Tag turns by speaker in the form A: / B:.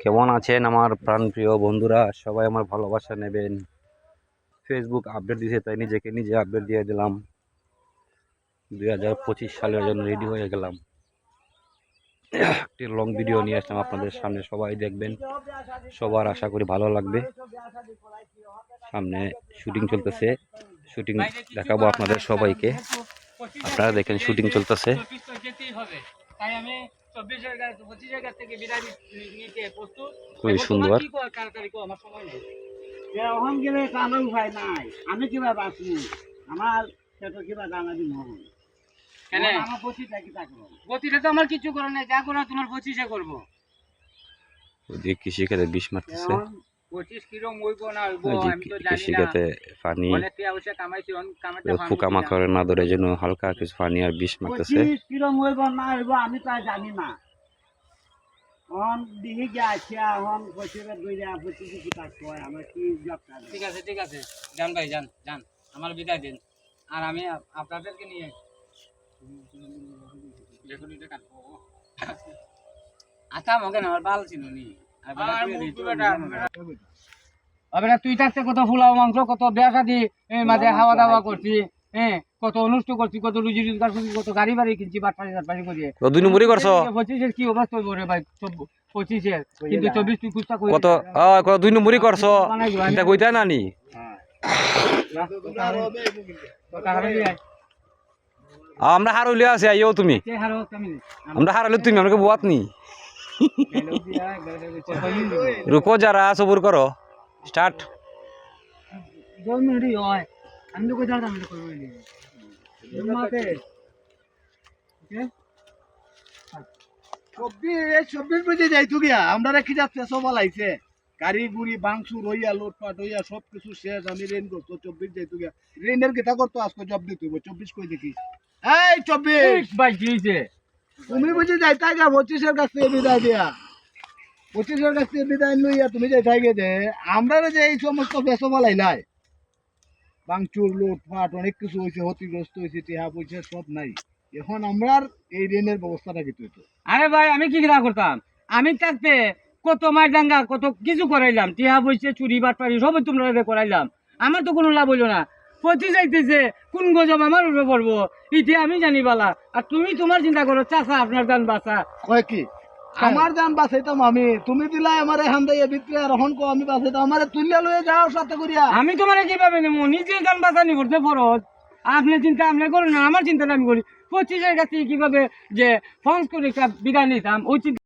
A: কেমন আছেন আমার প্রাণপ্রিয় বন্ধুরা? সবাই আমার ভালোবাসা নেবেন। ফেসবুক আপডেট দিয়েছে, তাই নিজেকে নিজে আপডেট দিয়ে দিলাম। 2025 সালের জন্য রেডি হয়ে গেলাম। একটি লং ভিডিও নিয়ে আসলাম আপনাদের সামনে, সবাই দেখবেন। সবার আশা করি ভালো লাগবে। সামনে শুটিং চলতেছে, শুটিং দেখাবো আপনাদের সবাইকে। আপনারা দেখেন শুটিং চলতেছে। খুবই সুন্দর।
B: আমি কিবা বাঁচি আমার কিবা জানা দিন গতিটা তো আমার কিছু করে নাই, যা করা তোমার 25-এ করবো।
A: কৃষিক্ষেত্রে বিষ মারতেছে।
B: 25 কিরম হইব না হইব আমি তো জানি না।
A: কৃষিক্ষেত্রে পানি পোকা মাকড় না ধরে জন্য হালকা কিছু পানি আর বিষ মারতেছে।
B: 25 কিরম হইব না হইব আমি তো জানি না। দিকে গেছে এখন 25-এর দইরা 25 কি টাকা হয় আমার কি জব। ঠিক আছে জান ভাই, জান আমার বিদায় দিন। আর আমি আপনাদেরকে নিয়ে দেখুন এটা কাটবো। আচ্ছা মগে না আমার বাল ছিল নি। আবার তুই থাকতে কত ফুলাও মাংস, কত বিয়া শাদি মাঝে খাওয়া দাওয়া করছি, কত অনুষ্ঠান করছি, কত রুজি রোজগার করছি, কত গাড়ি বাড়ি কিনছি, বাটপাড়ি করিয়ে
A: 2 নম্বরই করছো।
B: 25-এর কি অবস্থা হইব রে ভাই? 25-এর কিন্তু 24 তুই কুস্তা কই
A: কত 2 নম্বরই করছো, এটা কইতা না নি। আমরা হারুলিয়া আছে, আইও তুমি। আমরা হারালে তুমি আমাকে বুয়াত নি। রুকো যারা, সবুর করো। স্টার্ট।
B: 2 মিনিট হয়, আমি তো কইতাম আমি তো করব নি মাতে। ওকে 24 বাজে যাইতো গিয়া আমরা কি যাচ্ছে সব আলাইছে গাড়ি গুড়ি বাংসু রইয়া লোটপাট হইয়া সব কিছু শেষ। আমি রেন করতো 24 যাইতো গিয়া রেনের কেটা করতো আজকে জব দিতে 24 কই দেখি। এই 24 ভাই দিছে তুমি বুঝে যাইতা গা 25-এর কাছে বিদায় দিয়া 25-এর কাছে বিদায় লইয়া তুমি যাইতা গে দে আমরা যে এই সমস্ত বেসমালাই নাই বাংচুর লোটপাট অনেক কিছু হইছে, ক্ষতিগ্রস্ত হইছে, টিহা পয়সা সব নাই। এখন আমরা এই রেনের ব্যবস্থাটা কি হইতো? আরে ভাই আমি কি কিরা করতাম? আমি থাকতে কত মার ডাঙ্গা কত কিছু করাইলাম, টিহা পয়সা চুরি বাটপাড়ি সবই তোমরা করাইলাম। আমার তো কোনো লাভ হইলো না। পচি যাইতেছে, কোন গজব আমার উপরে পড়বো ইতি আমি জানি বালা। আর তুমি তোমার চিন্তা করো চাচা আপনার জান বাঁচা কয় কি আমার জান বাঁচাইতাম আমি, তুমি দিলাই আমার এখান দিয়ে ভিতরে আর এখন কো আমি বাঁচাইতাম আমার তুলিয়া লয়ে যাও সাথে করিয়া। আমি তোমার কিভাবে নেবো? নিজের জান বাঁচানি করতে ফরজ। আপনি চিন্তা আপনি করেন না, আমার চিন্তা আমি করি। 25-এর কাছে কিভাবে যে ফোন করে একটা বিদায় নিতাম ওই চিন্তা